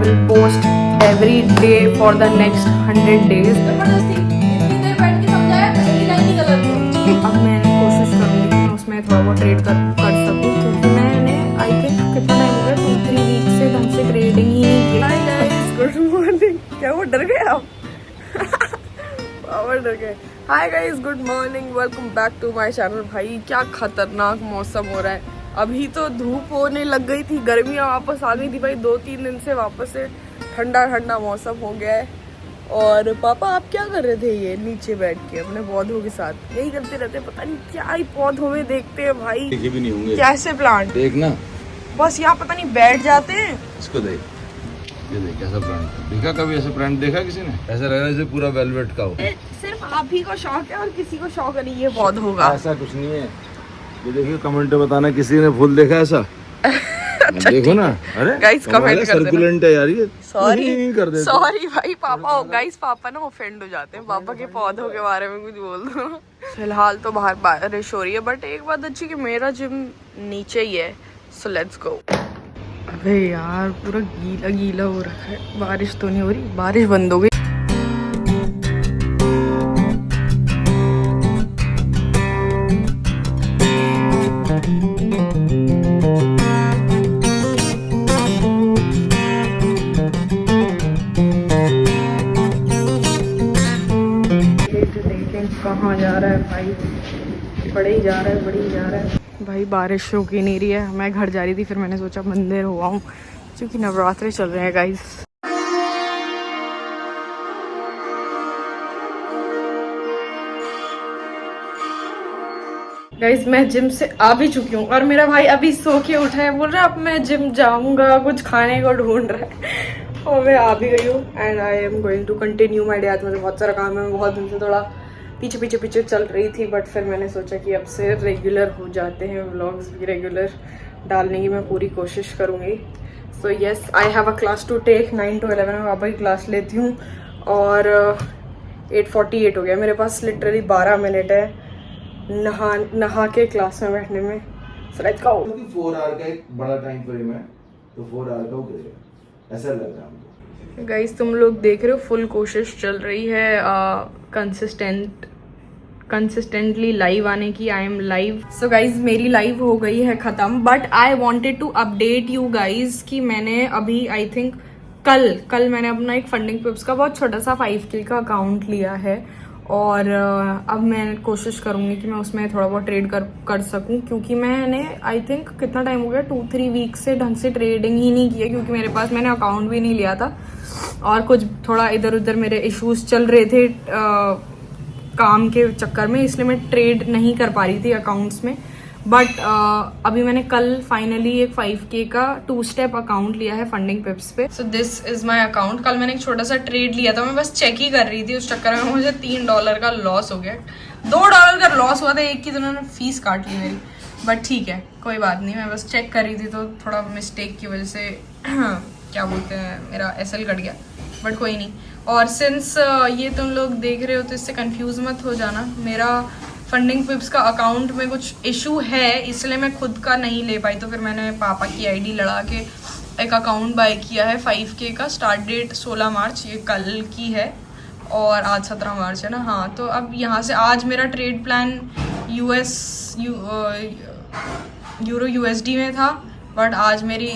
will post every day for the next 100 days. अब मैं कोशिश करूँगी कि मैं उसमें थोड़ा बहुत ट्रेड कर सकूँ, क्योंकि मैंने आई थिंक कितना टाइम हो गया 2-3 वीक से ढंग से ट्रेडिंग ही नहीं की। Hi guys, good morning. क्या वो डर गए आप? पावर डर गए। Hi guys, good morning, welcome back to my channel. भाई क्या खतरनाक मौसम हो रहा है। अभी तो धूप होने लग गई थी, गर्मियाँ वापस आ गई थी भाई। 2-3 दिन से वापस से ठंडा ठंडा मौसम हो गया है। और पापा आप क्या कर रहे थे? ये नीचे बैठ के अपने पौधों के साथ यही करते रहते, पता नहीं क्या ही पौधों में देखते हैं भाई। देखे भी नहीं होंगे कैसे प्लांट देखना, बस यहाँ पता नहीं बैठ जाते हैं। इसको देख, ये देख कैसा प्लांट देखा, कभी ऐसा प्लांट देखा किसी ने? ऐसा लग रहा है जैसे पूरा वेलवेट का हो। सिर्फ आप ही को शौक है और किसी को शौक नहीं ये पौधों का। ऐसा कुछ नहीं है। ये देखिए, कमेंट में बताना किसी ने फूल देखा ऐसा। अच्छा, देखो ना, अरे गाइस कमेंट कर देना। सर्कुलेंट है यार ये। सॉरी कर देते। सॉरी भाई पापा, गाइस पापा ना ऑफेंड हो जाते हैं। पापा के पौधों के बारे में कुछ बोल दो ना। फिलहाल तो बाहर बारिश हो रही है, बट एक बात अच्छी कि मेरा जिम नीचे ही है, सो लेट्स गो। अबे यार पूरा गीला गीला हो रखा है। बारिश तो नहीं हो रही, बारिश बंद हो गई। कहाँ जा रहा है भाई? बढ़े ही जा रहा है, बढ़े ही जा रहा है भाई। बारिश रुक ही नहीं रही है। मैं घर जा रही थी, फिर मैंने सोचा मंदिर हो आऊँ, क्योंकि नवरात्रि चल रहे हैं गाइस। गाइस मैं जिम से आ भी चुकी हूँ और मेरा भाई अभी सो के उठा है, बोल रहा है अब मैं जिम जाऊंगा, कुछ खाने को ढूंढ रहा है। और मैं आ भी गई हूँ and I am going to continue my day. आज मुझे बहुत सारा काम है। मैं बहुत दिन से थोड़ा पीछे चल रही थी, बट फिर मैंने सोचा कि अब से रेगुलर हो जाते हैं व्लॉग्स भी, रेगुलर डालने की मैं पूरी कोशिश करूँगी। So yes, I have a class to take 9 to 11 में पापा की क्लास लेती हूँ और 8:48 हो गया। मेरे पास लिटरली 12 मिनट है नहा के क्लास में बैठने में। So let's go. 4 आवर का एक बड़ा टाइम फ्रेम है, तो 4 आवर का हो गया, ऐसा लग रहा है हमको। गाइस तुम लोग देख रहे हो, फुल कोशिश चल रही है कंसिस्टेंटली लाइव आने की। I am live. So guys मेरी लाइव हो गई है खत्म, but I wanted to update you guys कि मैंने अभी आई थिंक कल मैंने अपना एक फंडिंग पिप्स का बहुत छोटा सा 5K का अकाउंट लिया है और अब मैं कोशिश करूंगी कि मैं उसमें थोड़ा बहुत ट्रेड कर सकूं, क्योंकि मैंने आई थिंक कितना टाइम हो गया 2-3 वीक से ढंग से ट्रेडिंग ही नहीं किया, क्योंकि मैंने अकाउंट भी नहीं लिया था और कुछ थोड़ा इधर उधर मेरे इश्यूज चल रहे थे काम के चक्कर में, इसलिए मैं ट्रेड नहीं कर पा रही थी अकाउंट्स में। बट अभी मैंने कल फाइनली एक 5K का 2-स्टेप अकाउंट लिया है फंडिंग पिप्स पे। So this is my account. कल मैंने एक छोटा सा ट्रेड लिया था, मैं बस चेक ही कर रही थी, उस चक्कर में मुझे $3 का लॉस हो गया। $2 का लॉस हुआ था, एक की तो उन्होंने फीस काट ली मेरी, बट ठीक है कोई बात नहीं। मैं बस चेक कर रही थी, तो थोड़ा मिस्टेक की वजह से क्या बोलते हैं, मेरा SL कट गया, बट कोई नहीं। और सिंस ये तुम लोग देख रहे हो तो इससे कंफ्यूज मत हो जाना। मेरा फंडिंग पिप्स का अकाउंट में कुछ इशू है, इसलिए मैं खुद का नहीं ले पाई, तो फिर मैंने पापा की ID लड़ा के एक अकाउंट बाय किया है 5K का। स्टार्ट डेट 16 मार्च, ये कल की है और आज 17 मार्च है ना। हाँ, तो अब यहाँ से आज मेरा ट्रेड प्लान यूरो USD में था, बट आज मेरी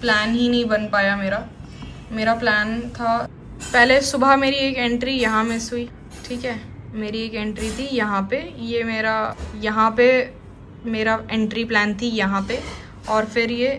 प्लान ही नहीं बन पाया। मेरा प्लान था, पहले सुबह मेरी एक एंट्री यहाँ मिस हुई, ठीक है, मेरी एक एंट्री थी यहाँ पे, ये यहाँ पे मेरा एंट्री प्लान थी यहाँ पे, और फिर ये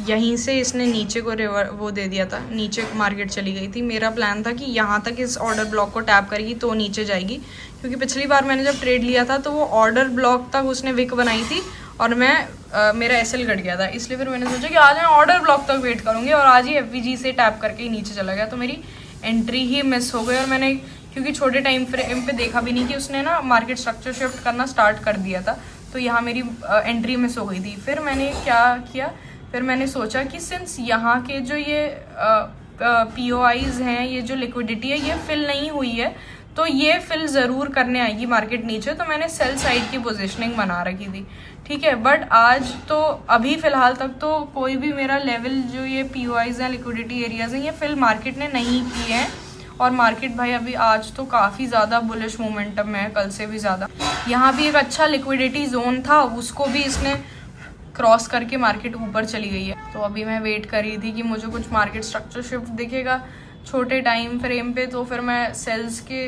यहीं से इसने नीचे को वो दे दिया था, नीचे मार्केट चली गई थी। मेरा प्लान था कि यहाँ तक इस ऑर्डर ब्लॉक को टैप करेगी तो नीचे जाएगी, क्योंकि पिछली बार मैंने जब ट्रेड लिया था तो वो ऑर्डर ब्लॉक तक उसने विक बनाई थी और मेरा SL कट गया था, इसलिए फिर मैंने सोचा कि आज मैं ऑर्डर ब्लॉक तक वेट करूँगी, और आज ही FVG से टैप करके ही नीचे चला गया, तो मेरी एंट्री ही मिस हो गई। और मैंने क्योंकि छोटे टाइम फ्रेम पे देखा भी नहीं कि उसने ना मार्केट स्ट्रक्चर शिफ्ट करना स्टार्ट कर दिया था, तो यहाँ मेरी एंट्री मिस हो गई थी। फिर मैंने क्या किया, फिर मैंने सोचा कि सिंस यहाँ के जो ये POIs हैं, ये जो लिक्विडिटी है ये फिल नहीं हुई है, तो ये फिल ज़रूर करने आएगी मार्केट नीचे, तो मैंने सेल साइड की पोजीशनिंग बना रखी थी, ठीक है। बट आज तो अभी फ़िलहाल तक तो कोई भी मेरा लेवल जो ये POIs हैं, लिक्विडिटी एरियाज़ हैं, ये फिल मार्केट ने नहीं किए हैं। और मार्केट भाई अभी आज तो काफ़ी ज़्यादा बुलिश मोमेंटम में है, कल से भी ज़्यादा। यहाँ भी एक अच्छा लिक्विडिटी जोन था, उसको भी इसने क्रॉस करके मार्केट ऊपर चली गई है। तो अभी मैं वेट कर रही थी कि मुझे कुछ मार्केट स्ट्रक्चर शिफ्ट दिखेगा छोटे टाइम फ्रेम पे, तो फिर मैं सेल्स के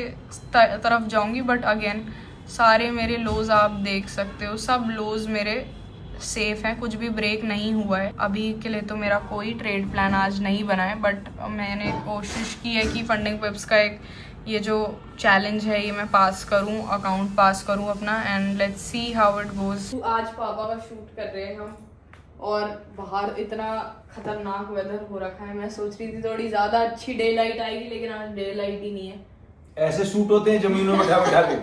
तरफ जाऊंगी। बट अगेन सारे मेरे लोज आप देख सकते हो, सब लोज मेरे सेफ हैं, कुछ भी ब्रेक नहीं हुआ है। अभी के लिए तो मेरा कोई ट्रेड प्लान आज नहीं बना है, बट मैंने कोशिश की है कि फंडिंग पिप्स का एक ये जो चैलेंज है ये मैं पास करूं, अकाउंट पास करूं अपना, and let's see how it goes. आज पापा का शूट कर रहे हैं हम, और बाहर इतना खतरनाक वेदर हो रखा है। मैं सोच रही थी थोड़ी ज्यादा अच्छी डे लाइट आएगी, लेकिन आज डे लाइट ही नहीं है। ऐसे शूट होते हैं जमीनों में बैठा के।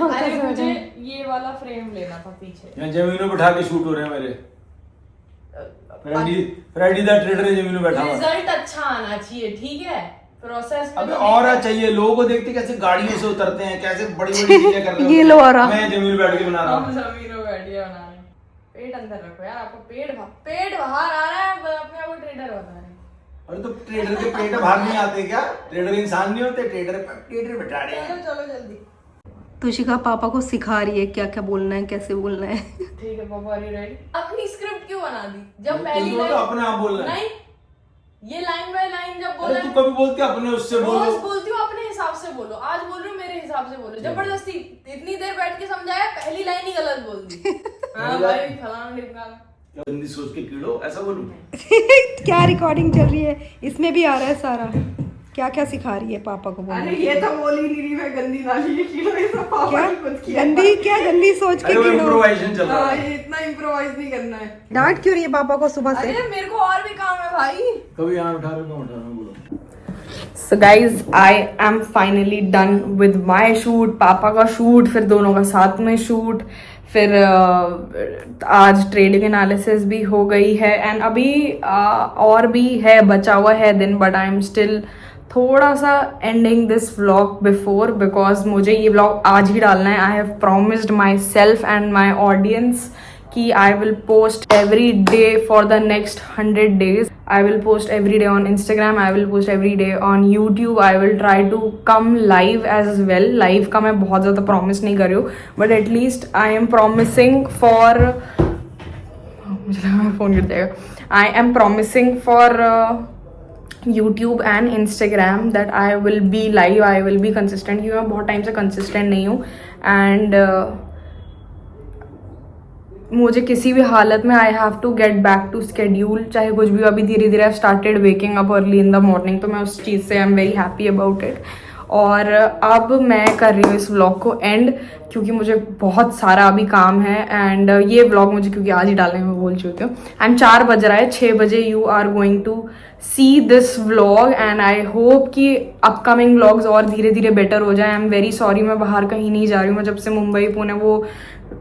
अरे मुझे ये वाला फ्रेम लेना था पीछे, यहाँ जमीनों में बैठा के शूट हो रहे हैं मेरे। फ्रेडी द ट्रेडर जमीनों में बैठा हुआ। रिजल्ट अच्छा आना चाहिए, ठीक है। प्रोसेस अबे और चाहिए, लोगों को देखते कैसे गाड़ियों से उतरते हैं, कैसे बड़ी बड़ी चीजें कर रहे हैं। ये लो आ रहा। मैं जमीन में बैठ के बना रहा हम हूँ। जमीन में बैठ के बना रहे हैं। पेट अंदर रखो यार, आपको पेट बाहर आ रहा है, अपने आप को ट्रेडर बता रहे हैं। अरे तो ट्रेडर के पेट बाहर नहीं आते क्या? ट्रेडर इंसान नहीं होते, ट्रेडर बैठा रहे हैं। चलो जल्दी। तुशिका पापा को सिखा रही है क्या क्या बोलना है, कैसे बोलना है। ठीक है पापा, आर यू रेडी? अपनी स्क्रिप्ट क्यों बना दी? जब तुम पहली तो लाइन अपने आप बोल रहे हैं। नहीं, ये लाइन बाय लाइन जब अरे बोला तू कभी बोलती है अपने उससे रोज बोलो। बोलती हूँ अपने हिसाब से बोलो, आज बोल रही हूँ मेरे हिसाब से बोलो। जबरदस्ती इतनी देर बैठ के समझाया, पहली लाइन ही गलत बोल दी। हाँ भाई फलाना ढिमकाना। गंदी सोच के कीड़ो, ऐसा बोलूं? क्या रिकॉर्डिंग चल रही है, इसमें भी आ रहा है सारा। क्या क्या सिखा रही है पापा को बोलने? अरे ये तो बोल ही नहीं रही मैं, गंदी नाली ये कीड़ो, ये सब पापा क्या ने खुद किया। गंदी सोच के अरे वो कीड़ो। इम्प्रोवाइजेशन चल रहा हाँ, है। ये इतना इम्प्रोवाइज नहीं करना है। डांट क्यों रही है पापा को सुबह से? अरे मेरे को और भी काम है भाई। कभी यहाँ उठा रहे हो, उठा रहे हो, बोलो। So guys, I am finally done with my shoot, पापा का शूट, फिर दोनों का साथ में शूट, फिर आज ट्रेडिंग एनालिसिस भी हो गई है, एंड अभी और भी है, बचा हुआ है दिन, बट आई एम स्टिल थोड़ा सा ending this vlog before, because मुझे ये व्लॉग आज ही डालना है। I have promised my self and my audience कि I will post every day for the next 100 days. I will post every day on Instagram. I will post every day on YouTube. I will try to come live as well. Live का मैं बहुत ज़्यादा promise नहीं कर रही हूँ, but at least I am promising for मुझे लगा मेरा phone गिर जाएगा। I am promising for YouTube and Instagram that I will be live. I will be consistent, क्योंकि मैं बहुत टाइम से consistent नहीं हूँ, and मुझे किसी भी हालत में I have to get back to schedule, चाहे कुछ भी। अभी धीरे धीरे I started waking up early in the morning, तो मैं उस चीज़ से I am very happy about it. और अब मैं कर रही हूँ इस व्लॉग को एंड, क्योंकि मुझे बहुत सारा अभी काम है, एंड ये व्लॉग मुझे क्योंकि आज ही डालने में बोल चुकी हूँ। एंड 4 बज रहा है, 6 बजे you are going to see this vlog, and I hope कि अपकमिंग व्लॉग्स और धीरे धीरे बेटर हो जाए। आई एम वेरी सॉरी, मैं बाहर कहीं नहीं जा रही हूँ। मैं जब से मुंबई पुणे वो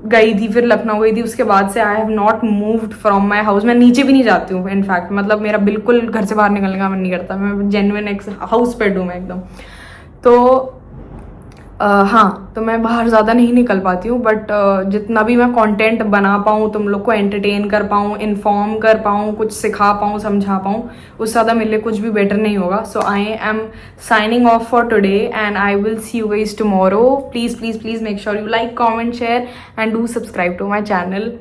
गई थी, फिर लखनऊ गई थी, उसके बाद से I have not moved from my house. मैं नीचे भी नहीं जाती हूँ इनफैक्ट, मतलब मेरा बिल्कुल घर से बाहर निकलने का मन नहीं करता। मैं जेन्युइन एक हाउस पेट हूँ मैं एकदम। तो हाँ, तो मैं बाहर ज़्यादा नहीं निकल पाती हूँ, बट जितना भी मैं कंटेंट बना पाऊँ, तुम लोग को एंटरटेन कर पाऊँ, इन्फॉर्म कर पाऊँ, कुछ सिखा पाऊँ, समझा पाऊँ, उससे ज़्यादा मेरे लिए कुछ भी बेटर नहीं होगा। So I am signing off for today and I will see you guys tomorrow. Please please please make sure you like, comment, share and do subscribe to my channel.